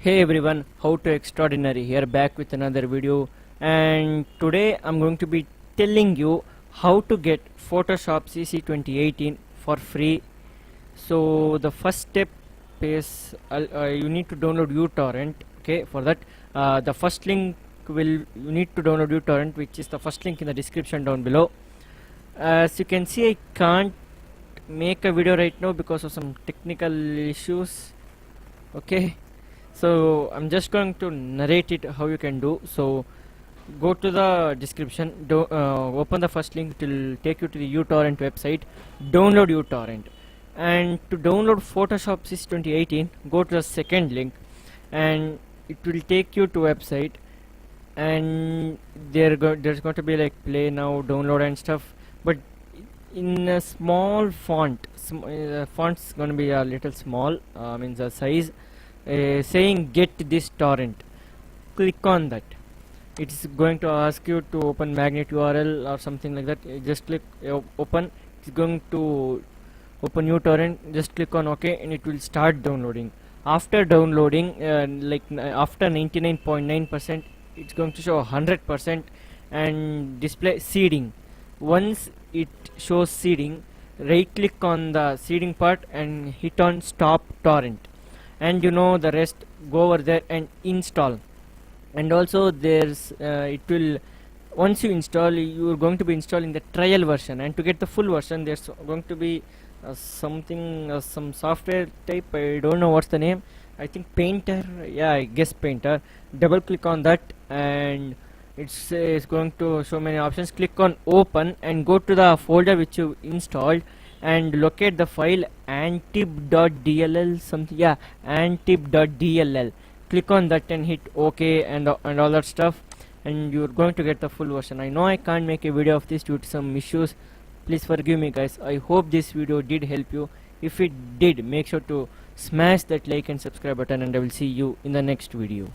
Hey everyone, HowToExtraordinary here, back with another video, and today I'm going to be telling you how to get Photoshop CC 2018 for free. So the first step is you need to download uTorrent. Okay, for that the first link you need to download uTorrent, which is the first link in the description down below. As you can see, I can't make a video right now because of some technical issues. Okay, so I'm just going to narrate it how you can do. So go to the description, open the first link, it will take you to the uTorrent website. Download uTorrent, and to download Photoshop CC 2018, go to the second link and it will take you to website, and there's going to be like play now, download and stuff, but in a small font. Font's going to be a little small, means the size, saying get this torrent. Click on that. It's going to ask you to open magnet URL or something like that. Just click open. It's going to open uTorrent. Just click on OK and it will start downloading. After downloading, after 99.9%, it's going to show 100% and display seeding. Once it shows seeding, right click on the seeding part and hit on stop torrent, and you know the rest. Go over there and install. And also there's it will, once you install, you are going to be installing the trial version, and to get the full version there's going to be some software type. I don't know what's the name. I think Painter. Yeah, I guess Painter. Double click on that and it's going to show many options. Click on open and go to the folder which you installed and locate the file antip.dll something. Yeah, antip.dll. Click on that and hit OK and all that stuff, and you're going to get the full version. I know I can't make a video of this due to some issues. Please forgive me guys. I hope this video did help you. If it did, make sure to smash that like and subscribe button, and I will see you in the next video.